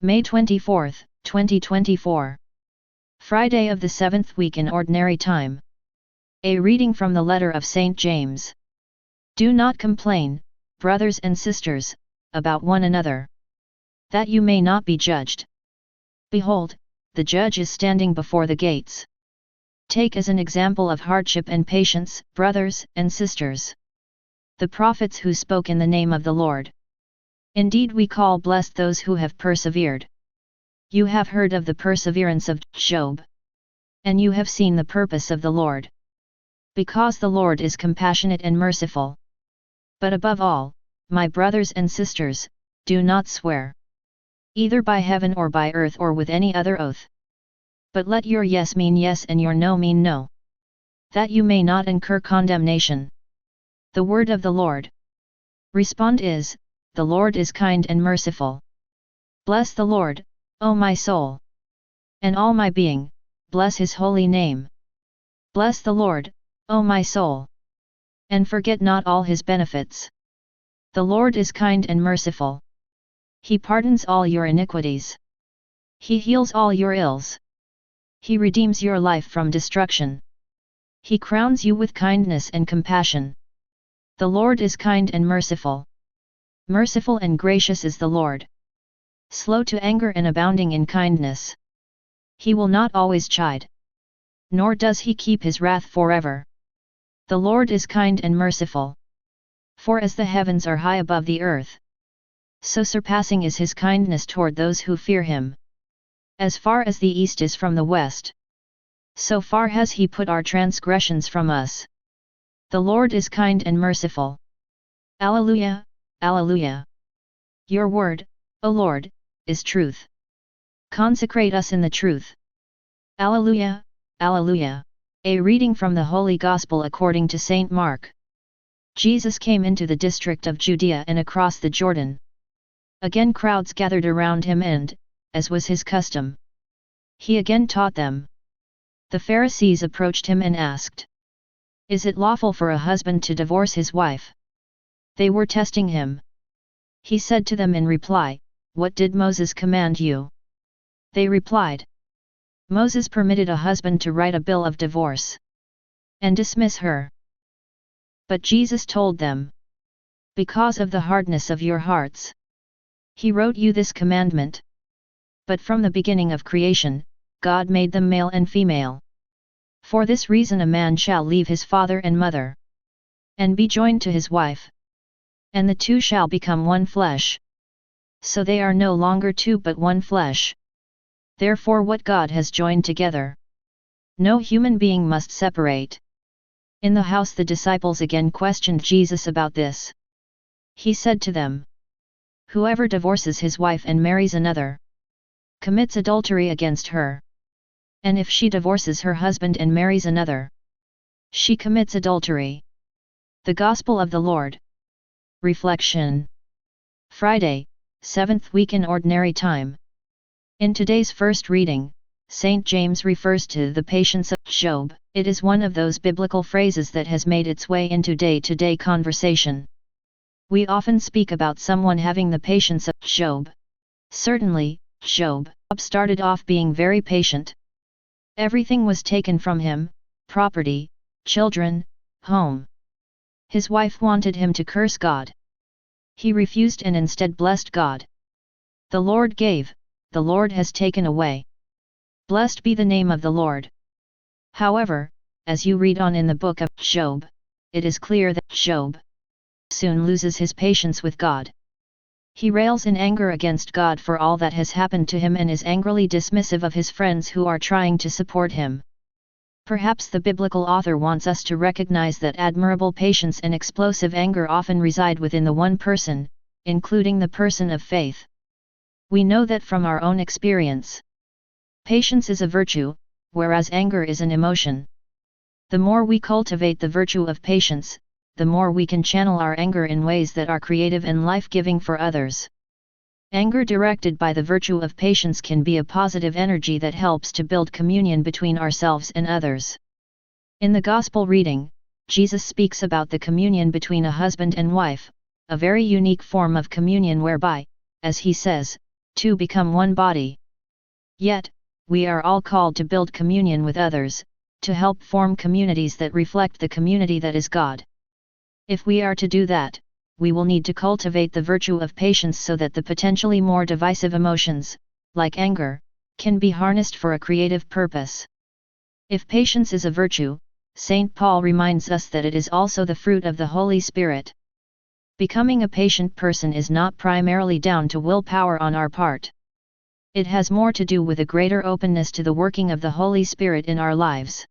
May 24, 2024. Friday of the 7th week in Ordinary Time. A reading from the letter of St. James. Do not complain, brothers and sisters, about one another, that you may not be judged. Behold, the judge is standing before the gates. Take as an example of hardship and patience, brothers and sisters, the prophets who spoke in the name of the Lord. Indeed, we call blessed those who have persevered. You have heard of the perseverance of Job, and you have seen the purpose of the Lord. Because the Lord is compassionate and merciful. But above all, my brothers and sisters, do not swear, either by heaven or by earth or with any other oath. But let your yes mean yes and your no mean no, that you may not incur condemnation. The word of the Lord. Respond is, the Lord is kind and merciful. Bless the Lord, O my soul, and all my being, bless his holy name. Bless the Lord, O my soul, and forget not all his benefits. The Lord is kind and merciful. He pardons all your iniquities. He heals all your ills. He redeems your life from destruction. He crowns you with kindness and compassion. The Lord is kind and merciful. Merciful and gracious is the Lord. Slow to anger and abounding in kindness. He will not always chide, nor does he keep his wrath forever. The Lord is kind and merciful. For as the heavens are high above the earth, so surpassing is his kindness toward those who fear him. As far as the east is from the west, so far has he put our transgressions from us. The Lord is kind and merciful. Alleluia, Alleluia. Your word, O Lord, is truth. Consecrate us in the truth. Alleluia, Alleluia. A reading from the Holy Gospel according to St. Mark. Jesus came into the district of Judea and across the Jordan. Again crowds gathered around him and, as was his custom, he again taught them. The Pharisees approached him and asked, "Is it lawful for a husband to divorce his wife?" They were testing him. He said to them in reply, "What did Moses command you?" They replied, "Moses permitted a husband to write a bill of divorce and dismiss her." But Jesus told them, "Because of the hardness of your hearts, he wrote you this commandment. But from the beginning of creation, God made them male and female. For this reason a man shall leave his father and mother, and be joined to his wife, and the two shall become one flesh. So they are no longer two but one flesh. Therefore what God has joined together, no human being must separate." In the house the disciples again questioned Jesus about this. He said to them, "Whoever divorces his wife and marries another, commits adultery against her. And if she divorces her husband and marries another, she commits adultery." The Gospel of the Lord. Reflection. Friday, 7th week in Ordinary Time. In today's first reading, St. James refers to the patience of Job. It is one of those biblical phrases that has made its way into day-to-day conversation. We often speak about someone having the patience of Job. Certainly, Job started off being very patient. Everything was taken from him: property, children, home. His wife wanted him to curse God. He refused and instead blessed God. The Lord gave, the Lord has taken away. Blessed be the name of the Lord. However, as you read on in the book of Job, it is clear that Job soon loses his patience with God. He rails in anger against God for all that has happened to him and is angrily dismissive of his friends who are trying to support him. Perhaps the biblical author wants us to recognize that admirable patience and explosive anger often reside within the one person, including the person of faith. We know that from our own experience. Patience is a virtue, whereas anger is an emotion. The more we cultivate the virtue of patience, the more we can channel our anger in ways that are creative and life-giving for others. Anger directed by the virtue of patience can be a positive energy that helps to build communion between ourselves and others. In the Gospel reading, Jesus speaks about the communion between a husband and wife, a very unique form of communion whereby, as he says, to become one body. Yet, we are all called to build communion with others, to help form communities that reflect the community that is God. If we are to do that, we will need to cultivate the virtue of patience so that the potentially more divisive emotions, like anger, can be harnessed for a creative purpose. If patience is a virtue, St. Paul reminds us that it is also the fruit of the Holy Spirit. Becoming a patient person is not primarily down to willpower on our part. It has more to do with a greater openness to the working of the Holy Spirit in our lives.